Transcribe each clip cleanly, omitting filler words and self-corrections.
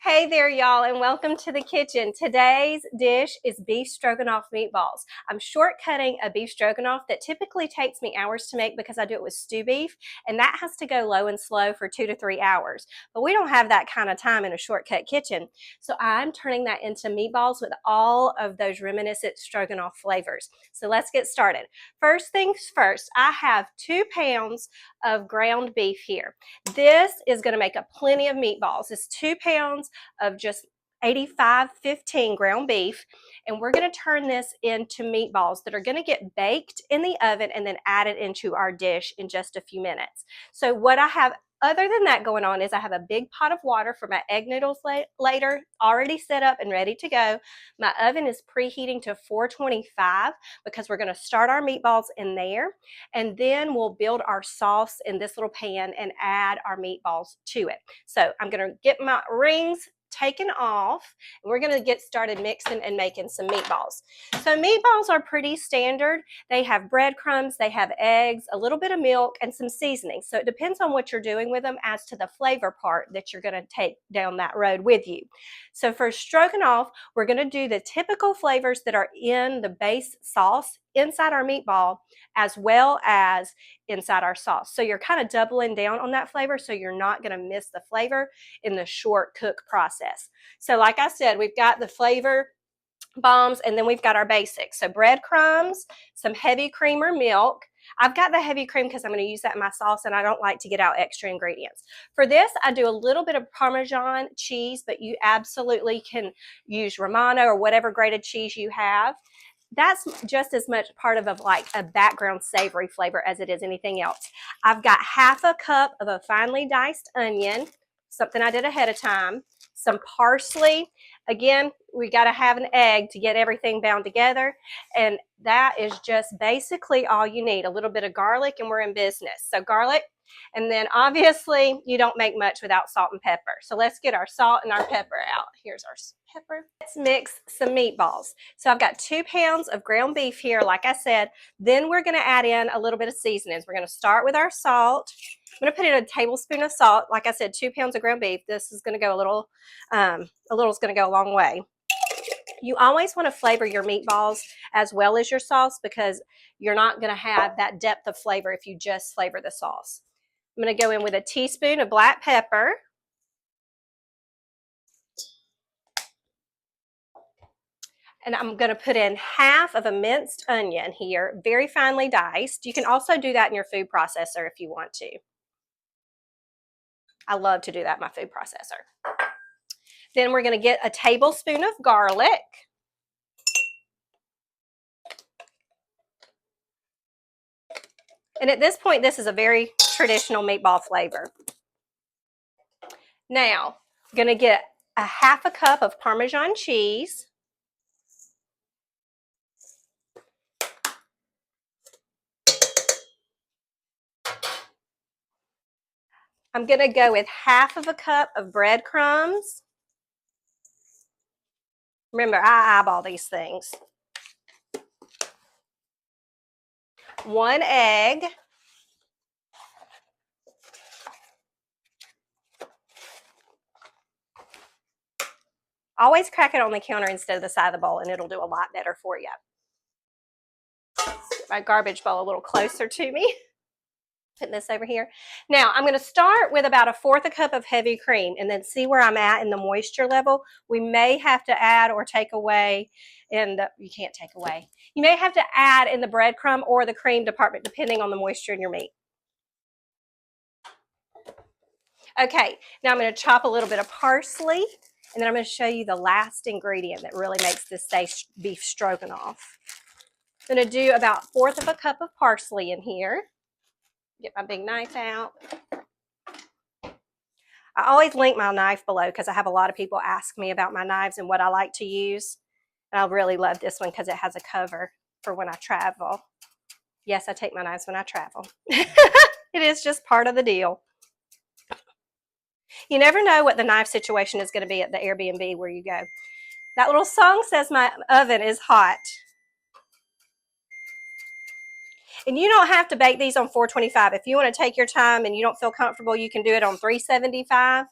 Hey there, y'all, and welcome to the kitchen. Today's dish is beef stroganoff meatballs. I'm shortcutting a beef stroganoff that typically takes me hours to make because I do it with stew beef, and that has to go low and slow for 2 to 3 hours. But we don't have that kind of time in a shortcut kitchen, so I'm turning that into meatballs with all of those reminiscent stroganoff flavors. So let's get started. First things first, I have 2 pounds of ground beef here. This is going to make up plenty of meatballs. It's 2 pounds of just 85-15 ground beef, and we're going to turn this into meatballs that are going to get baked in the oven and then added into our dish in just a few minutes. So what I have other than that going on is I have a big pot of water for my egg noodles later, already set up and ready to go. My oven is preheating to 425 because we're going to start our meatballs in there, and then we'll build our sauce in this little pan and add our meatballs to it. So I'm going to get my rings taken off, and we're going to get started mixing and making some meatballs. So meatballs are pretty standard. They have breadcrumbs, they have eggs, a little bit of milk, and some seasoning. So it depends on what you're doing with them as to the flavor part that you're going to take down that road with you. So for stroganoff, we're going to do the typical flavors that are in the base sauce inside our meatball as well as inside our sauce. So you're kind of doubling down on that flavor so you're not going to miss the flavor in the short cook process. So like I said, we've got the flavor bombs and then we've got our basics. So breadcrumbs, some heavy cream or milk. I've got the heavy cream because I'm going to use that in my sauce and I don't like to get out extra ingredients. For this, I do a little bit of Parmesan cheese, but you absolutely can use Romano or whatever grated cheese you have. That's just as much part of like a background savory flavor as it is anything else. I've got half a cup of a finely diced onion, something I did ahead of time, some parsley. Again, we got to have an egg to get everything bound together, and that is just basically all you need. A little bit of garlic and we're in business. So garlic, and then obviously you don't make much without salt and pepper. So let's get our salt and our pepper out. Here's our pepper. Let's mix some meatballs. So I've got 2 pounds of ground beef here, like I said. Then we're going to add in a little bit of seasonings. We're going to start with our salt. I'm going to put in a tablespoon of salt. Like I said, 2 pounds of ground beef. This is going to go a little is going to go a long way. You always want to flavor your meatballs as well as your sauce because you're not going to have that depth of flavor if you just flavor the sauce. I'm going to go in with a teaspoon of black pepper. And I'm going to put in half of a minced onion here, very finely diced. You can also do that in your food processor if you want to. I love to do that in my food processor. Then we're going to get a tablespoon of garlic. And at this point, this is a very traditional meatball flavor. Now, I'm going to get a half a cup of Parmesan cheese. I'm going to go with half of a cup of breadcrumbs. Remember, I eyeball these things. 1 egg. Always crack it on the counter instead of the side of the bowl, and it'll do a lot better for you. Get my garbage bowl a little closer to me. Putting this over here. Now, I'm going to start with about 1/4 cup of heavy cream and then see where I'm at in the moisture level. We may have to add or take away you can't take away. You may have to add in the breadcrumb or the cream department depending on the moisture in your meat. Okay, now I'm going to chop a little bit of parsley, and then I'm going to show you the last ingredient that really makes this beef stroganoff. I'm going to do about 1/4 cup of parsley in here. Get my big knife out. I always link my knife below because I have a lot of people ask me about my knives and what I like to use. And I really love this one because it has a cover for when I travel. Yes, I take my knives when I travel. It is just part of the deal. You never know what the knife situation is going to be at the Airbnb where you go. That little song says my oven is hot. And you don't have to bake these on 425. If you want to take your time and you don't feel comfortable, you can do it on 375.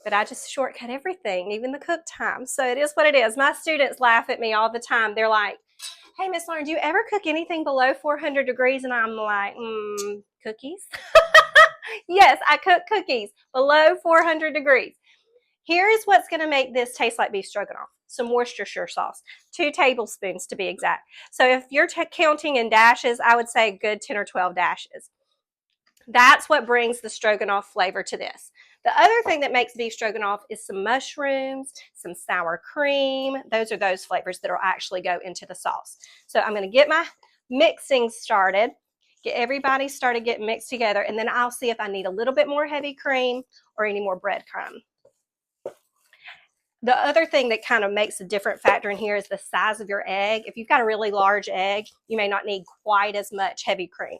but I just shortcut everything, even the cook time. So it is what it is. My students laugh at me all the time. They're like, hey, Miss Lauren, do you ever cook anything below 400 degrees? And I'm like, cookies? Yes, I cook cookies below 400 degrees. Here is what's going to make this taste like beef stroganoff. Some Worcestershire sauce, 2 tablespoons to be exact. So if you're counting in dashes, I would say a good 10 or 12 dashes. That's what brings the stroganoff flavor to this. The other thing that makes beef stroganoff is some mushrooms, some sour cream. Those are those flavors that will actually go into the sauce. So I'm going to get my mixing started, get everybody started getting mixed together, and then I'll see if I need a little bit more heavy cream or any more breadcrumb. The other thing that kind of makes a different factor in here is the size of your egg. If you've got a really large egg, you may not need quite as much heavy cream.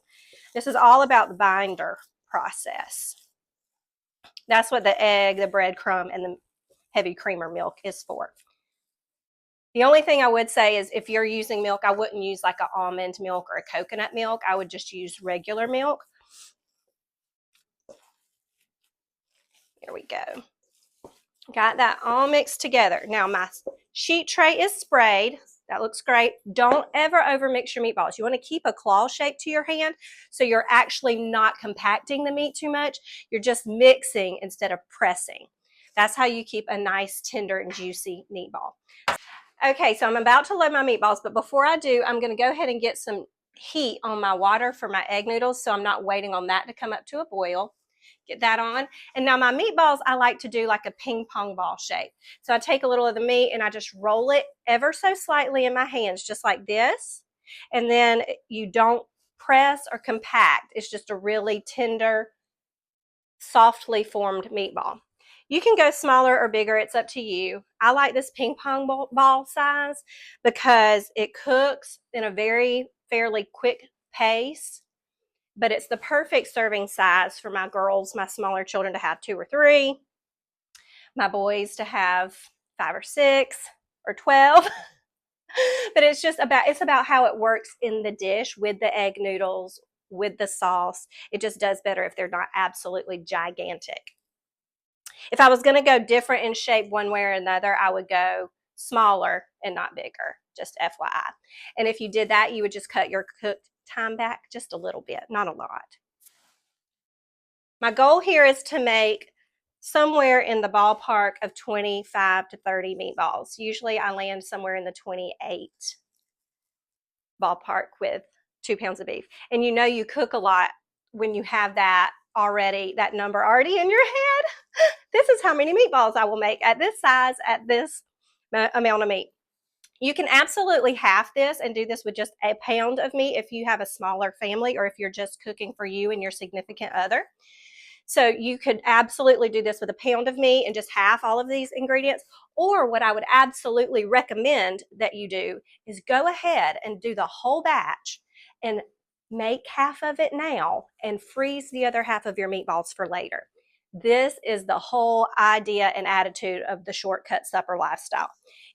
This is all about the binder process. That's what the egg, the breadcrumb, and the heavy cream or milk is for. The only thing I would say is if you're using milk, I wouldn't use like an almond milk or a coconut milk. I would just use regular milk. Here we go. Got that all mixed together. Now my sheet tray is sprayed. That looks great. Don't ever overmix your meatballs. You want to keep a claw shape to your hand so you're actually not compacting the meat too much. You're just mixing instead of pressing. That's how you keep a nice, tender, and juicy meatball. Okay, so I'm about to load my meatballs, but before I do, I'm going to go ahead and get some heat on my water for my egg noodles so I'm not waiting on that to come up to a boil. Get that on. And now my meatballs, I like to do like a ping pong ball shape. So I take a little of the meat and I just roll it ever so slightly in my hands, just like this. And then you don't press or compact. It's just a really tender, softly formed meatball. You can go smaller or bigger. It's up to you. I like this ping pong ball size because it cooks in a very fairly quick pace, but it's the perfect serving size for my girls, my smaller children to have 2 or 3, my boys to have 5 or 6 or 12. But it's about how it works in the dish with the egg noodles, with the sauce. It just does better if they're not absolutely gigantic. If I was going to go different in shape one way or another, I would go smaller and not bigger, just FYI. And if you did that, you would just cut your cooked time back just a little bit, not a lot. My goal here is to make somewhere in the ballpark of 25 to 30 meatballs. Usually I land somewhere in the 28 ballpark with 2 pounds of beef. And you know you cook a lot when you have that number already in your head. This is how many meatballs I will make at this size, at this amount of meat. You can absolutely half this and do this with just a pound of meat if you have a smaller family or if you're just cooking for you and your significant other. So you could absolutely do this with a pound of meat and just half all of these ingredients. Or what I would absolutely recommend that you do is go ahead and do the whole batch and make half of it now and freeze the other half of your meatballs for later. This is the whole idea and attitude of the shortcut supper lifestyle.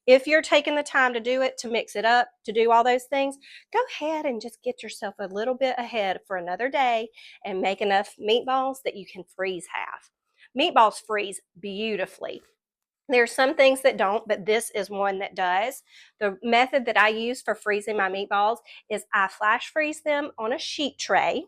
If you're taking the time to do it, to mix it up, to do all those things, go ahead and just get yourself a little bit ahead for another day and make enough meatballs that you can freeze half. Meatballs freeze beautifully. There are some things that don't, but this is one that does. The method that I use for freezing my meatballs is I flash freeze them on a sheet tray,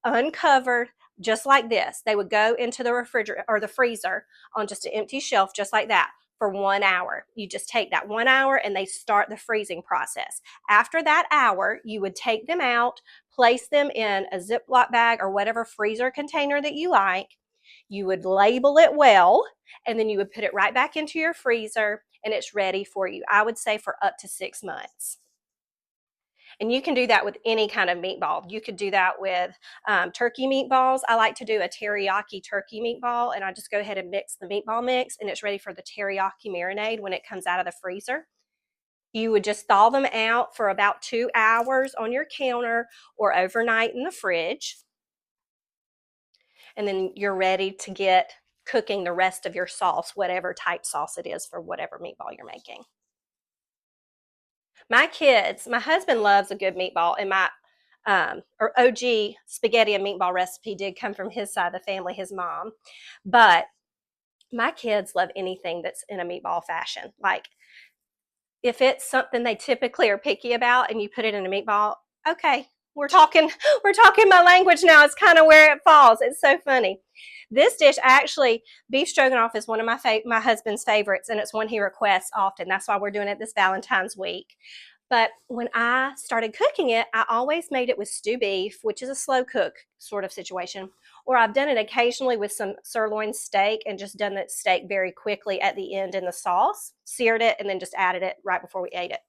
uncovered, just like this. They would go into the refrigerator or the freezer on just an empty shelf, just like that, for 1 hour. You just take that 1 hour and they start the freezing process. After that hour, you would take them out, place them in a Ziploc bag or whatever freezer container that you like. You would label it well, and then you would put it right back into your freezer, and it's ready for you. I would say for up to 6 months. And you can do that with any kind of meatball. You could do that with turkey meatballs. I like to do a teriyaki turkey meatball, and I just go ahead and mix the meatball mix, and it's ready for the teriyaki marinade when it comes out of the freezer. You would just thaw them out for about 2 hours on your counter or overnight in the fridge. And then you're ready to get cooking the rest of your sauce, whatever type sauce it is for whatever meatball you're making. My husband loves a good meatball, and my OG spaghetti and meatball recipe did come from his side of the family, his mom. But My kids love anything that's in a meatball fashion. Like, if it's something they typically are picky about and you put it in a meatball, okay, we're talking my language now. It's kind of where it falls. It's so funny. This dish, actually, beef stroganoff is one of my husband's favorites, and it's one he requests often. That's why we're doing it this Valentine's week. But when I started cooking it, I always made it with stew beef, which is a slow cook sort of situation. Or I've done it occasionally with some sirloin steak and just done that steak very quickly at the end in the sauce, seared it, and then just added it right before we ate it.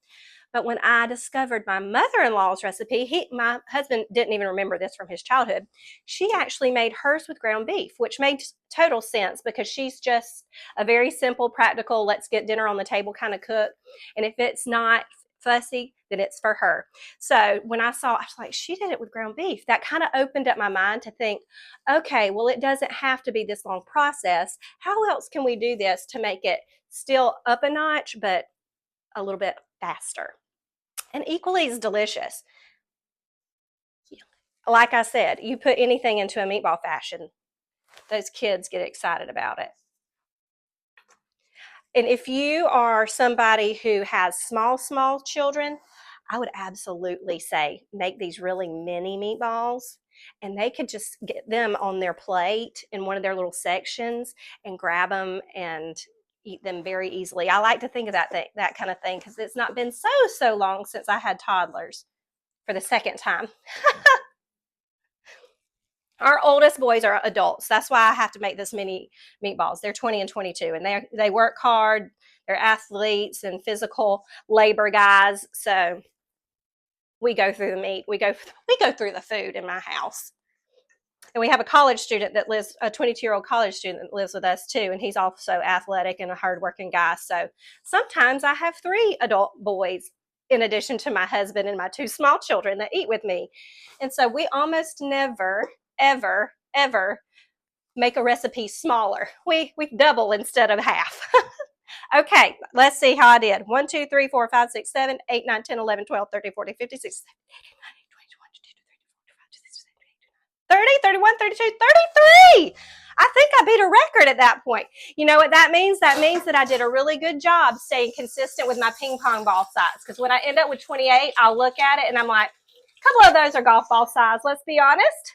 But when I discovered my mother-in-law's recipe, my husband didn't even remember this from his childhood. She actually made hers with ground beef, which made total sense because she's just a very simple, practical, let's get dinner on the table kind of cook. And if it's not fussy, then it's for her. So when I saw, I was like, she did it with ground beef. That kind of opened up my mind to think, okay, well, it doesn't have to be this long process. How else can we do this to make it still up a notch, but a little bit faster? And equally as delicious. Like I said, you put anything into a meatball fashion, those kids get excited about it. And if you are somebody who has small children, I would absolutely say make these really mini meatballs, and they could just get them on their plate in one of their little sections and grab them and eat them very easily. I like to think of that kind of thing because it's not been so long since I had toddlers for the second time. Our oldest boys are adults. That's why I have to make this many meatballs. They're 20 and 22, and they work hard. They're athletes and physical labor guys. So we go through the meat. We go through the food in my house. And we have a college student that lives, a 22-year-old college student that lives with us too, and he's also athletic and a hardworking guy. So sometimes I have 3 adult boys in addition to my husband and my 2 small children that eat with me. And so we almost never, ever make a recipe smaller. We double instead of half. Okay, let's see how I did. 1, 2, 3, 4, 5, 6, 7, 8, 9, 10, 11, 12, 13, 14, 15, 16, 17, 18, 19, 20, 21, 22, 30, 33. I think I beat a record at that point. You know what that means? That means that I did a really good job staying consistent with my ping pong ball size. Because when I end up with 28, I'll look at it and I'm like, a couple of those are golf ball size, let's be honest.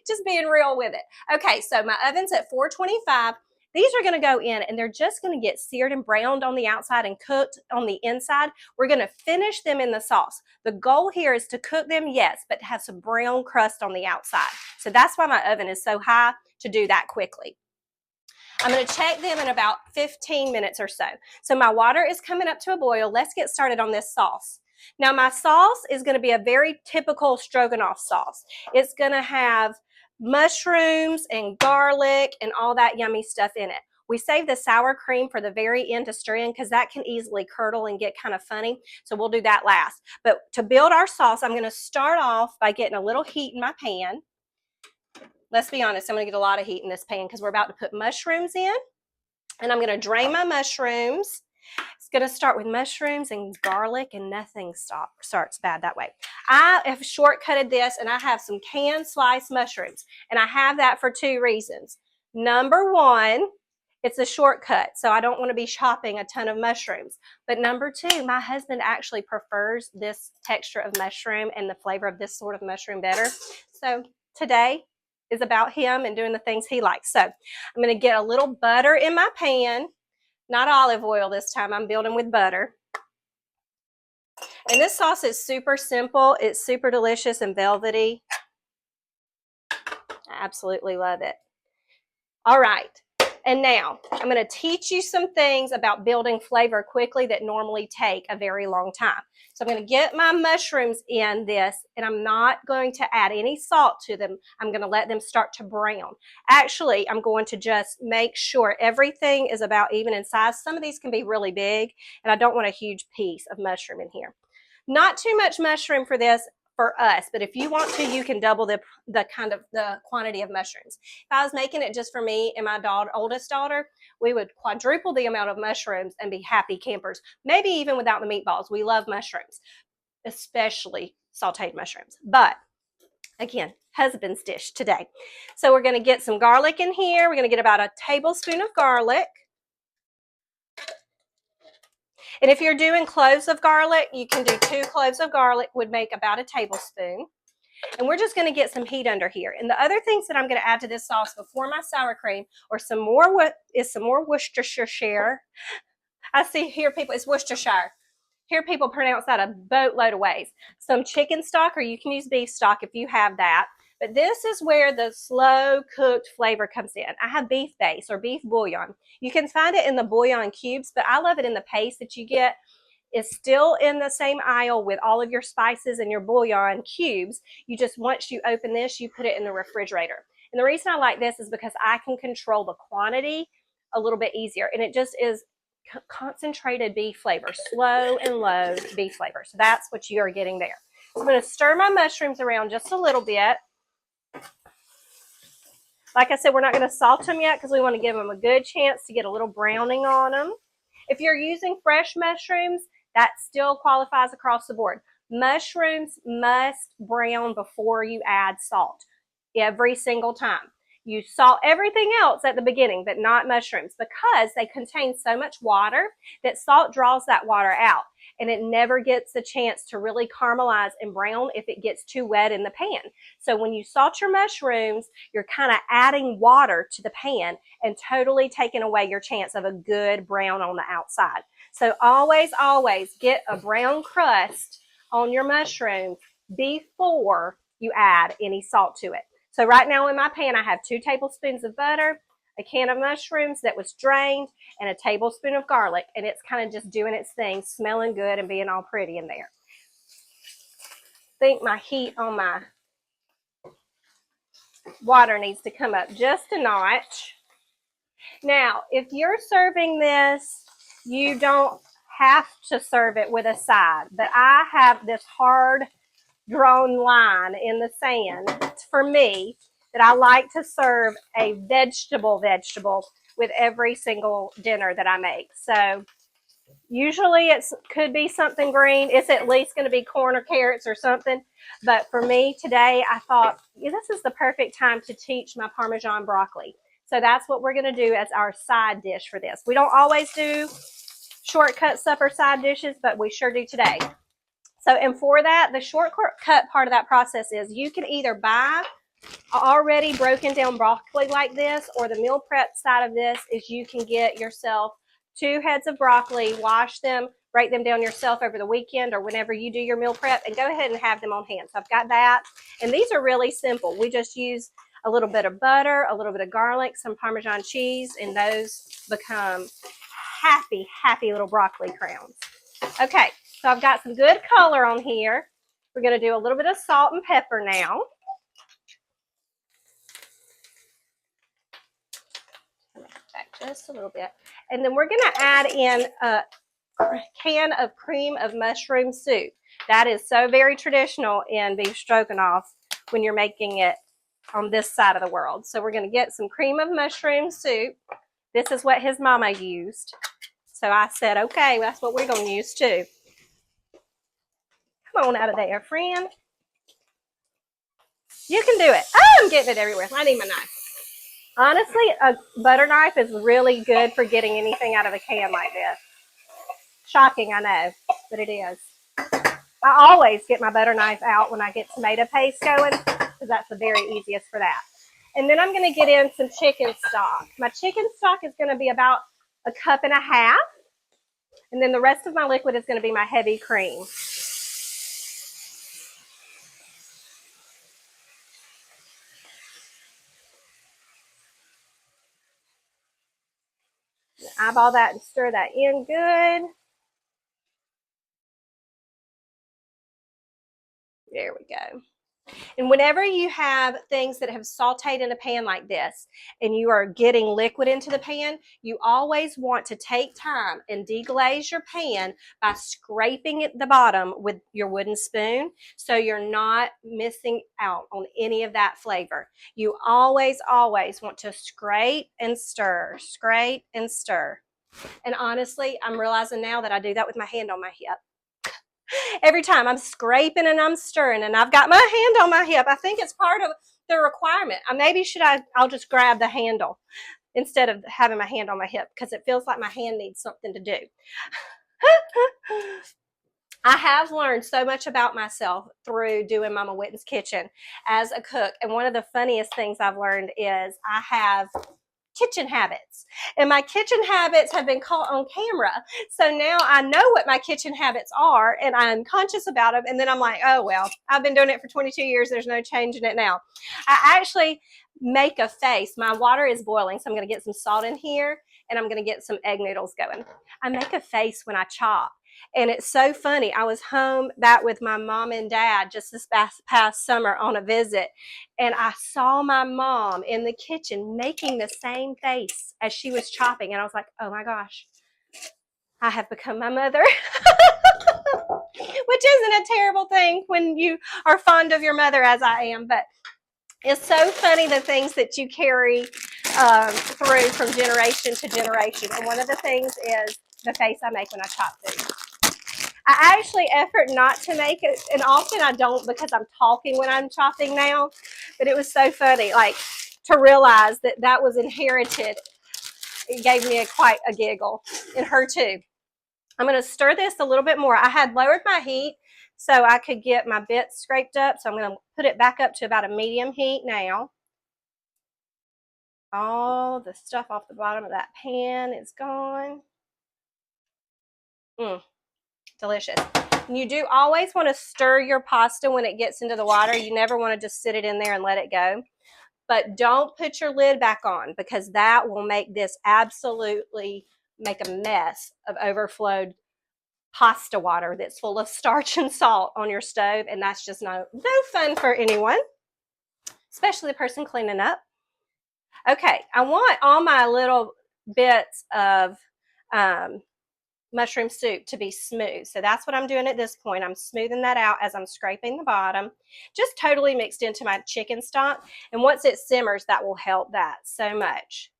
Just being real with it. Okay, so my oven's at 425. These are going to go in and they're just going to get seared and browned on the outside and cooked on the inside. We're going to finish them in the sauce. The goal here is to cook them, yes, but to have some brown crust on the outside. So that's why my oven is so high, to do that quickly. I'm going to check them in about 15 minutes or so. So my water is coming up to a boil. Let's get started on this sauce. Now my sauce is going to be a very typical stroganoff sauce. It's going to have mushrooms and garlic and all that yummy stuff in it. We save the sour cream for the very end to stir in because that can easily curdle and get kind of funny. So we'll do that last. But to build our sauce, I'm going to start off by getting a little heat in my pan. Let's be honest, I'm going to get a lot of heat in this pan because we're about to put mushrooms in. And I'm going to drain my mushrooms. It's going to start with mushrooms and garlic, and nothing starts bad that way. I have shortcutted this, and I have some canned sliced mushrooms, and I have that for 2 reasons. Number 1, it's a shortcut, so I don't want to be chopping a ton of mushrooms. But number 2, my husband actually prefers this texture of mushroom and the flavor of this sort of mushroom better. So today is about him and doing the things he likes. So I'm going to get a little butter in my pan. Not olive oil this time. I'm building with butter. And this sauce is super simple. It's super delicious and velvety. I absolutely love it. All right. And now I'm going to teach you some things about building flavor quickly that normally take a very long time. So I'm going to get my mushrooms in this, and I'm not going to add any salt to them. I'm going to let them start to brown. Actually, I'm going to just make sure everything is about even in size. Some of these can be really big, and I don't want a huge piece of mushroom in here. Not too much mushroom for this, for us, but if you want to, you can double the quantity of mushrooms. If I was making it just for me and my oldest daughter, we would quadruple the amount of mushrooms and be happy campers. Maybe even without the meatballs. We love mushrooms, especially sauteed mushrooms. But again, husband's dish today. So we're going to get some garlic in here. We're going to get about a tablespoon of garlic. And if you're doing cloves of garlic, you can do 2 cloves of garlic would make about a tablespoon. And we're just going to get some heat under here. And the other things that I'm going to add to this sauce before my sour cream or some more Worcestershire. I see here people, it's Worcestershire. Hear people pronounce that a boatload of ways. Some chicken stock, or you can use beef stock if you have that. But this is where the slow cooked flavor comes in. I have beef base or beef bouillon. You can find it in the bouillon cubes, but I love it in the paste that you get. It's still in the same aisle with all of your spices and your bouillon cubes. You just, once you open this, you put it in the refrigerator. And the reason I like this is because I can control the quantity a little bit easier. And it just is concentrated beef flavor, slow and low beef flavor. So that's what you are getting there. So I'm going to stir my mushrooms around just a little bit. Like I said, we're not going to salt them yet because we want to give them a good chance to get a little browning on them. If you're using fresh mushrooms, that still qualifies across the board. Mushrooms must brown before you add salt every single time. You salt everything else at the beginning, but not mushrooms, because they contain so much water that salt draws that water out, and it never gets a chance to really caramelize and brown if it gets too wet in the pan. So when you salt your mushrooms, you're kind of adding water to the pan and totally taking away your chance of a good brown on the outside. So always, always get a brown crust on your mushrooms before you add any salt to it. So right now in my pan, I have 2 tablespoons of butter, a can of mushrooms that was drained, and a tablespoon of garlic. And it's kind of just doing its thing, smelling good and being all pretty in there. I think my heat on my water needs to come up just a notch. Now, if you're serving this, you don't have to serve it with a side. But I have this hard drawn line in the sand for me that I like to serve a vegetable with every single dinner that I make. So usually it could be something green. It's at least going to be corn or carrots or something. But for me today, I thought, yeah, this is the perfect time to teach my Parmesan broccoli. So that's what we're going to do as our side dish for this. We don't always do shortcut supper side dishes, but we sure do today. So, and for that, the shortcut part of that process is you can either buy already broken down broccoli like this, or the meal prep side of this is you can get yourself 2 heads of broccoli, wash them, break them down yourself over the weekend or whenever you do your meal prep, and go ahead and have them on hand. So I've got that. And these are really simple. We just use a little bit of butter, a little bit of garlic, some Parmesan cheese, and those become happy, happy little broccoli crowns. Okay. So I've got some good color on here. We're going to do a little bit of salt and pepper now. Back just a little bit. And then we're going to add in a can of cream of mushroom soup. That is so very traditional in beef stroganoff when you're making it on this side of the world. So we're going to get some cream of mushroom soup. This is what his mama used. So I said, okay, well, that's what we're going to use too. Come on out of there, friend. You can do it. Oh, I'm getting it everywhere. I need my knife. Honestly, a butter knife is really good for getting anything out of a can like this. Shocking, I know, but it is. I always get my butter knife out when I get tomato paste going, because that's the very easiest for that. And then I'm going to get in some chicken stock. My chicken stock is going to be about 1.5 cups. And then the rest of my liquid is going to be my heavy cream. Eyeball that and stir that in good. There we go. And whenever you have things that have sauteed in a pan like this and you are getting liquid into the pan, you always want to take time and deglaze your pan by scraping at the bottom with your wooden spoon so you're not missing out on any of that flavor. You always, always want to scrape and stir, scrape and stir. And honestly, I'm realizing now that I do that with my hand on my hip. Every time I'm scraping and I'm stirring and I've got my hand on my hip. I think it's part of the requirement. I'll just grab the handle instead of having my hand on my hip because it feels like my hand needs something to do. I have learned so much about myself through doing Mama Whitten's kitchen as a cook. And one of the funniest things I've learned is I have kitchen habits. And my kitchen habits have been caught on camera. So now I know what my kitchen habits are and I'm conscious about them. And then I'm like, oh, well, I've been doing it for 22 years. There's no changing it now. I actually make a face. My water is boiling, so I'm going to get some salt in here and I'm going to get some egg noodles going. I make a face when I chop. And it's so funny. I was home back with my mom and dad just this past summer on a visit. And I saw my mom in the kitchen making the same face as she was chopping. And I was like, oh my gosh, I have become my mother. Which isn't a terrible thing when you are fond of your mother as I am. But it's so funny the things that you carry through from generation to generation. And one of the things is the face I make when I chop food. I actually effort not to make it, and often I don't because I'm talking when I'm chopping now, but it was so funny, like, to realize that that was inherited. It gave me quite a giggle, and her too. I'm going to stir this a little bit more. I had lowered my heat so I could get my bits scraped up, so I'm going to put it back up to about a medium heat now. All the stuff off the bottom of that pan is gone. Delicious. And you do always want to stir your pasta when it gets into the water. You never want to just sit it in there and let it go. But don't put your lid back on because that will make this absolutely make a mess of overflowed pasta water that's full of starch and salt on your stove. And that's just no fun for anyone, especially the person cleaning up. Okay, I want all my little bits of mushroom soup to be smooth. So that's what I'm doing at this point. I'm smoothing that out as I'm scraping the bottom, just totally mixed into my chicken stock. And once it simmers, that will help that so much.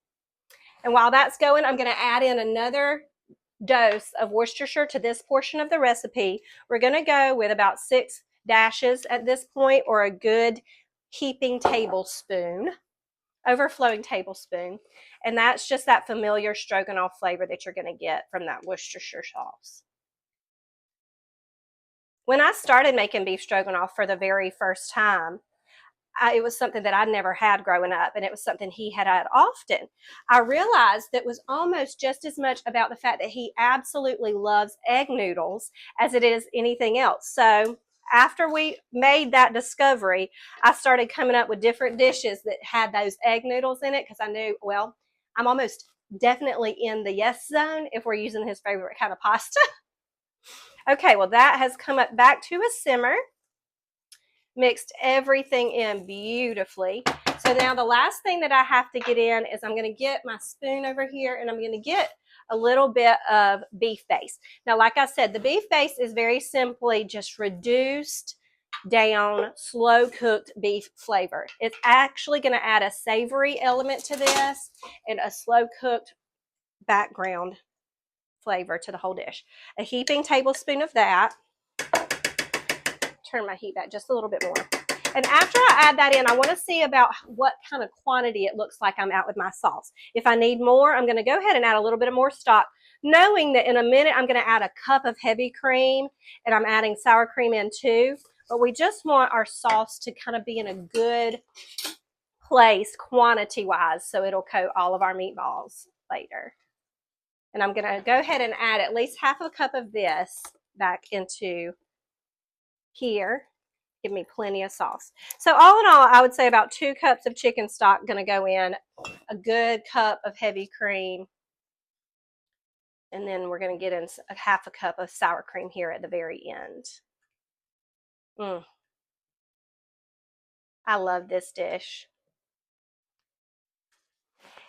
And while that's going, I'm going to add in another dose of Worcestershire to this portion of the recipe. We're going to go with about 6 dashes at this point, or a good heaping tablespoon, overflowing tablespoon. And that's just that familiar stroganoff flavor that you're going to get from that Worcestershire sauce. When I started making beef stroganoff for the very first time, it was something that I'd never had growing up, and it was something he had often. I realized that it was almost just as much about the fact that he absolutely loves egg noodles as it is anything else. So after we made that discovery, I started coming up with different dishes that had those egg noodles in it because I knew, well, I'm almost definitely in the yes zone if we're using his favorite kind of pasta. Okay, well, that has come up back to a simmer. Mixed everything in beautifully. So now the last thing that I have to get in is I'm going to get my spoon over here and I'm going to get a little bit of beef base. Now, like I said, the beef base is very simply just reduced down, slow cooked beef flavor. It's actually going to add a savory element to this and a slow cooked background flavor to the whole dish. A heaping tablespoon of that. Turn my heat back just a little bit more. And after I add that in, I want to see about what kind of quantity it looks like I'm at with my sauce. If I need more, I'm going to go ahead and add a little bit more stock, knowing that in a minute I'm going to add a cup of heavy cream, and I'm adding sour cream in too. But we just want our sauce to kind of be in a good place quantity-wise, so it'll coat all of our meatballs later. And I'm going to go ahead and add at least half a cup of this back into here. Give me plenty of sauce. So all in all, I would say about 2 cups of chicken stock going to go in, a good cup of heavy cream, and then we're going to get in a half a cup of sour cream here at the very end. I love this dish.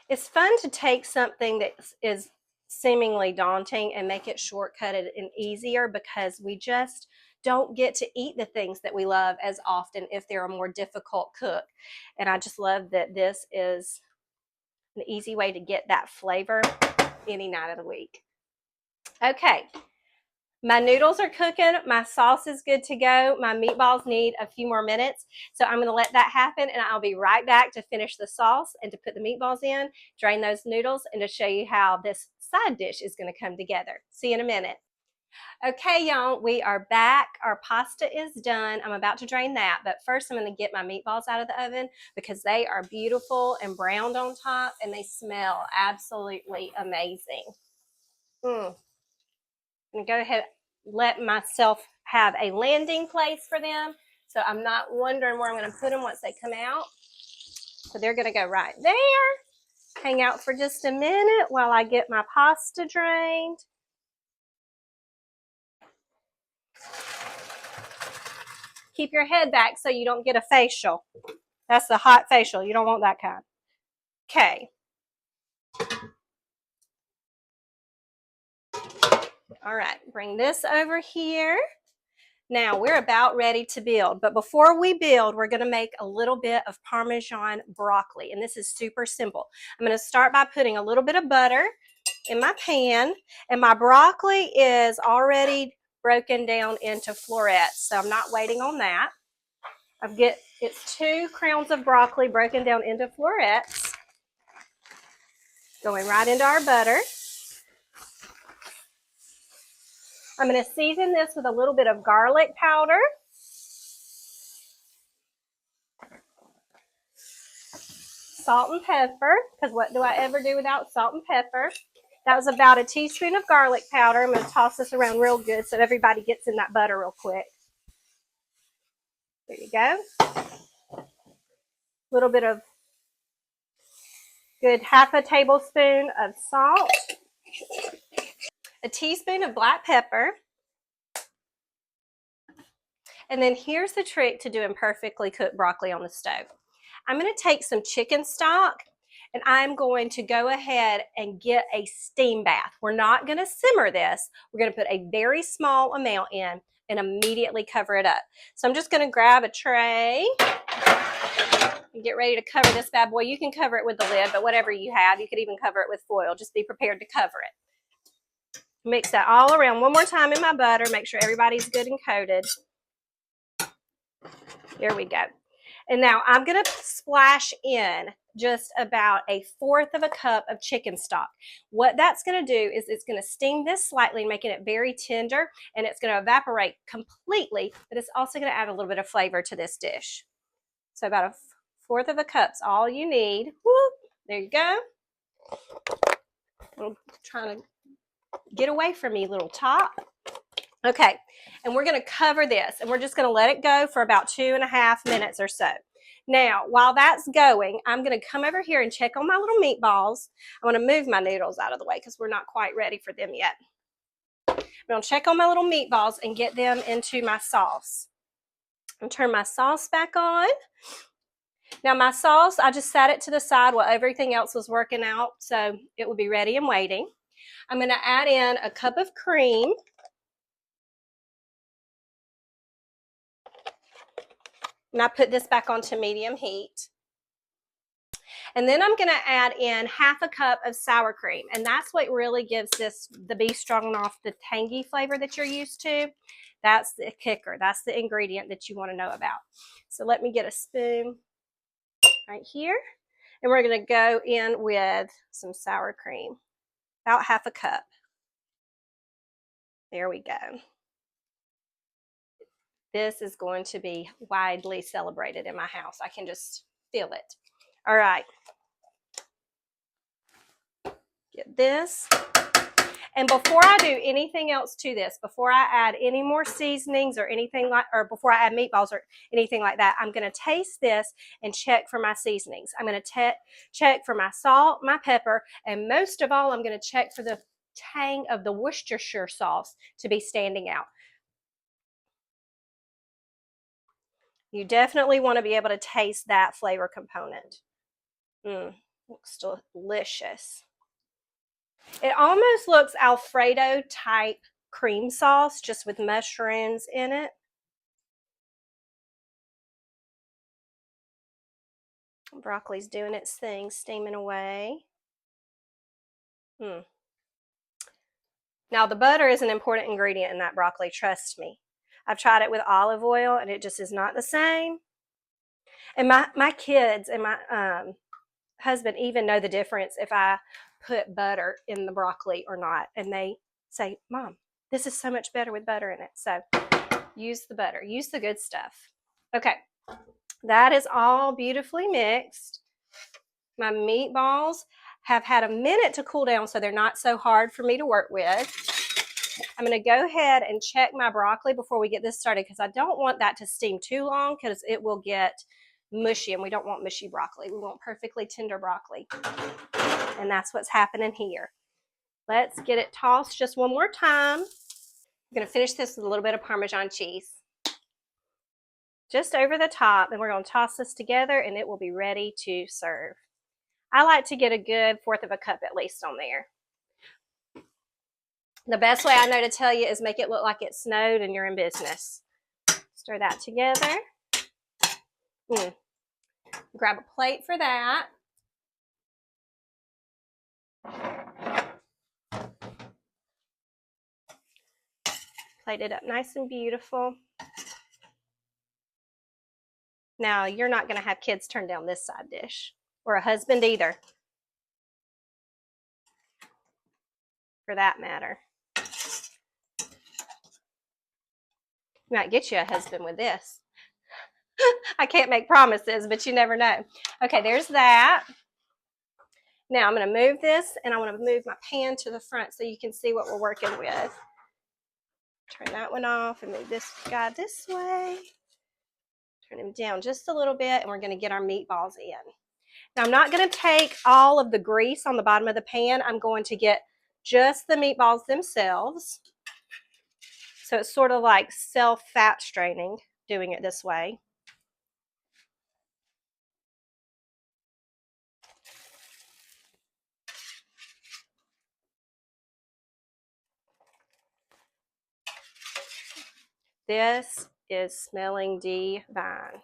It's fun to take something that is seemingly daunting and make it shortcutted and easier, because we just don't get to eat the things that we love as often if they're a more difficult cook. And I just love that this is an easy way to get that flavor any night of the week. Okay, My noodles are cooking. My sauce is good to go. My meatballs need a few more minutes. So I'm going to let that happen, and I'll be right back to finish the sauce and to put the meatballs in, drain those noodles, and to show you how this side dish is going to come together. See you in a minute. Okay, y'all, we are back. Our pasta is done. I'm about to drain that, but first I'm going to get my meatballs out of the oven because they are beautiful and browned on top, and they smell absolutely amazing. I'm going to go ahead and let myself have a landing place for them so I'm not wondering where I'm going to put them once they come out. So they're going to go right there. Hang out for just a minute while I get my pasta drained. Keep your head back so you don't get a facial. That's the hot facial. You don't want that kind. Okay. All right, bring this over here. Now we're about ready to build, but before we build, we're gonna make a little bit of Parmesan broccoli, and this is super simple. I'm gonna start by putting a little bit of butter in my pan, and my broccoli is already broken down into florets, so I'm not waiting on that. It's 2 crowns of broccoli broken down into florets, going right into our butter. I'm going to season this with a little bit of garlic powder, salt and pepper, because what do I ever do without salt and pepper? That was about a teaspoon of garlic powder. I'm going to toss this around real good so everybody gets in that butter real quick. There you go. A little bit of good half a tablespoon of salt, a teaspoon of black pepper. And then here's the trick to doing perfectly cooked broccoli on the stove. I'm going to take some chicken stock and I'm going to go ahead and get a steam bath. We're not going to simmer this. We're going to put a very small amount in and immediately cover it up. So I'm just going to grab a tray and get ready to cover this bad boy. You can cover it with the lid, but whatever you have, you could even cover it with foil. Just be prepared to cover it. Mix that all around one more time in my butter. Make sure everybody's good and coated. There we go. And now I'm going to splash in just about 1/4 of a cup of chicken stock. What that's going to do is it's going to steam this slightly, making it very tender, and it's going to evaporate completely, but it's also going to add a little bit of flavor to this dish. So about 1/4 of a cup's all you need. Whoop, there you go. I'm trying to get away from me, little top. Okay, and we're going to cover this, and we're just going to let it go for about 2.5 minutes or so. Now, while that's going, I'm going to come over here and check on my little meatballs. I want to move my noodles out of the way because we're not quite ready for them yet. I'm going to check on my little meatballs and get them into my sauce. I'm going to turn my sauce back on. Now, my sauce, I just sat it to the side while everything else was working out, so it will be ready and waiting. I'm going to add in a cup of cream. And I put this back onto medium heat. And then I'm going to add in 1/2 cup of sour cream. And that's what really gives the beef stroganoff, the tangy flavor that you're used to. That's the kicker. That's the ingredient that you want to know about. So let me get a spoon right here. And we're going to go in with some sour cream, about 1/2 cup. There we go. This is going to be widely celebrated in my house. I can just feel it. All right. Get this. And before I do anything else to this, before I add any more seasonings or anything like, or before I add meatballs or anything like that, I'm going to taste this and check for my seasonings. I'm going to check for my salt, my pepper, and most of all, I'm going to check for the tang of the Worcestershire sauce to be standing out. You definitely want to be able to taste that flavor component. Looks delicious. It almost looks Alfredo type cream sauce, just with mushrooms in it. Broccoli's doing its thing, steaming away. Now Now, the butter is an important ingredient in that broccoli, trust me. I've tried it with olive oil, and it just is not the same. And my kids and my husband even know the difference if I put butter in the broccoli or not. And they say, Mom, this is so much better with butter in it. So use the butter. Use the good stuff. Okay, that is all beautifully mixed. My meatballs have had a minute to cool down, so they're not so hard for me to work with. I'm going to go ahead and check my broccoli before we get this started because I don't want that to steam too long because it will get mushy, and we don't want mushy broccoli. We want perfectly tender broccoli, and that's what's happening here. Let's get it tossed just one more time. I'm going to finish this with a little bit of Parmesan cheese just over the top, and we're going to toss this together, and it will be ready to serve. I like to get a good 1/4 of a cup at least on there. The best way I know to tell you is make it look like it snowed and you're in business. Stir that together. Grab a plate for that. Plate it up nice and beautiful. Now, you're not going to have kids turn down this side dish, or a husband either, for that matter. You might get you a husband with this. I can't make promises, but you never know. Okay, there's that. Now I'm going to move this, and I want to move my pan to the front so you can see what we're working with. Turn that one off and move this guy this way. Turn him down just a little bit, and we're going to get our meatballs in. Now I'm not going to take all of the grease on the bottom of the pan. I'm going to get just the meatballs themselves. So it's sort of like self-fat straining, doing it this way. This is smelling divine.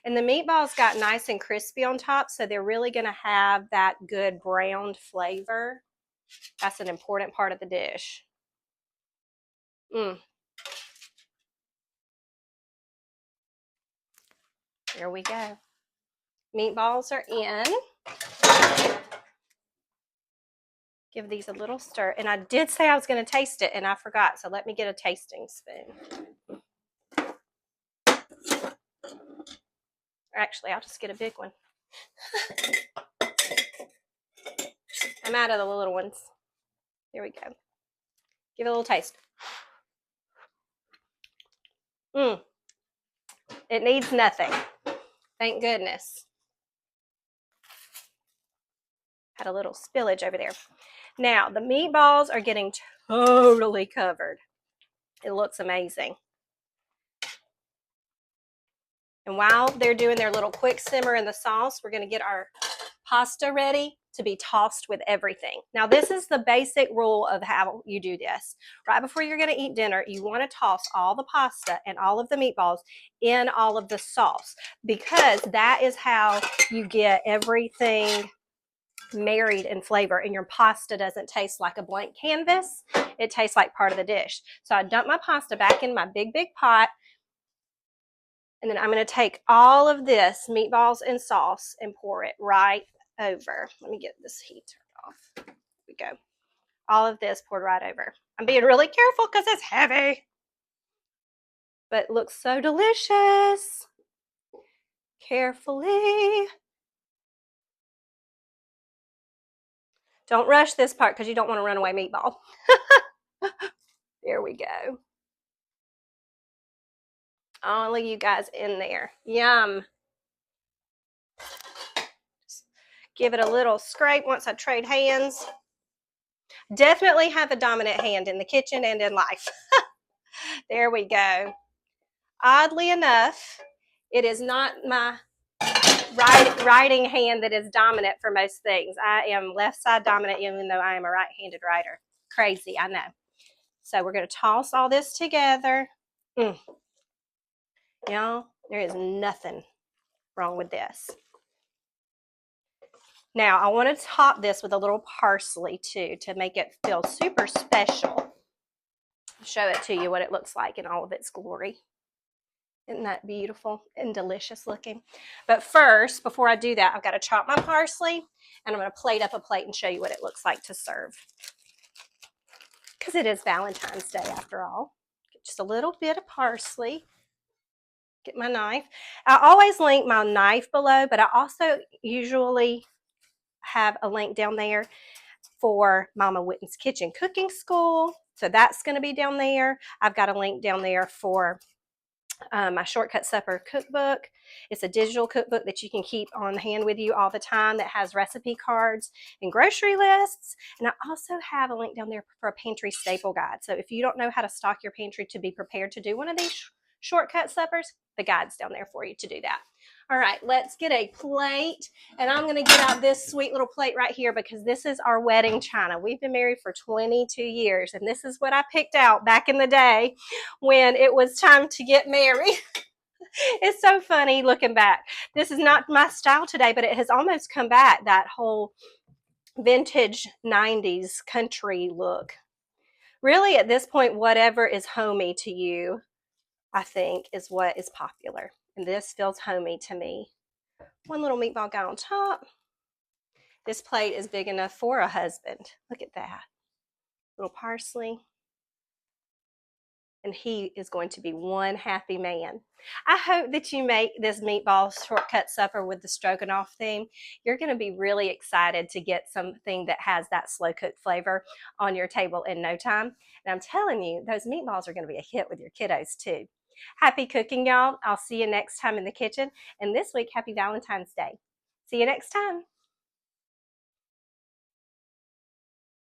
And the meatballs got nice and crispy on top, so they're really going to have that good browned flavor. That's an important part of the dish. There we go. Meatballs are in. Give these a little stir. And I did say I was going to taste it, and I forgot, so let me get a tasting spoon. Or actually, I'll just get a big one. I'm out of the little ones. There we go. Give it a little taste. It needs nothing. Thank goodness. Had a little spillage over there. Now, the meatballs are getting totally covered. It looks amazing. And while they're doing their little quick simmer in the sauce, we're going to get our pasta ready to be tossed with everything. Now, this is the basic rule of how you do this. Right before you're going to eat dinner, you want to toss all the pasta and all of the meatballs in all of the sauce, because that is how you get everything married in flavor, and your pasta doesn't taste like a blank canvas. It tastes like part of the dish. So I dump my pasta back in my big pot, and then I'm going to take all of this meatballs and sauce and pour it right over. Let me get this heat turned off. There we go. All of this poured right over. I'm being really careful because it's heavy, but it looks so delicious. Carefully. Don't rush this part because you don't want to run away meatball. There we go. Only you guys in there. Yum. Just give it a little scrape once I trade hands. Definitely have a dominant hand in the kitchen and in life. There we go. Oddly enough, it is not my writing hand that is dominant for most things. I am left side dominant, even though I am a right-handed writer. Crazy, I know. So we're going to toss all this together. Y'all, there is nothing wrong with this. Now I want to top this with a little parsley too to make it feel super special. I'll show it to you what it looks like in all of its glory. Isn't that beautiful and delicious looking? But first, before I do that, I've got to chop my parsley, and I'm going to plate up a plate and show you what it looks like to serve. Because it is Valentine's Day after all. Get just a little bit of parsley. Get my knife. I always link my knife below, but I also usually have a link down there for Mama Whitten's Kitchen Cooking School. So that's going to be down there. I've got a link down there for my Shortcut Supper cookbook. It's a digital cookbook that you can keep on hand with you all the time that has recipe cards and grocery lists. And I also have a link down there for a pantry staple guide. So if you don't know how to stock your pantry to be prepared to do one of these shortcut suppers, the guide's down there for you to do that. All right, let's get a plate, and I'm going to get out this sweet little plate right here because this is our wedding china. We've been married for 22 years, and this is what I picked out back in the day when it was time to get married. It's so funny looking back. This is not my style today, but it has almost come back, that whole vintage 90s country look. Really, at this point, whatever is homey to you, I think, is what is popular. And this feels homey to me. One little meatball guy on top. This plate is big enough for a husband. Look at that. Little parsley. And he is going to be one happy man. I hope that you make this meatball shortcut supper with the Stroganoff theme. You're going to be really excited to get something that has that slow cooked flavor on your table in no time. And I'm telling you, those meatballs are going to be a hit with your kiddos too. Happy cooking, y'all. I'll see you next time in the kitchen. And this week, happy Valentine's Day. See you next time.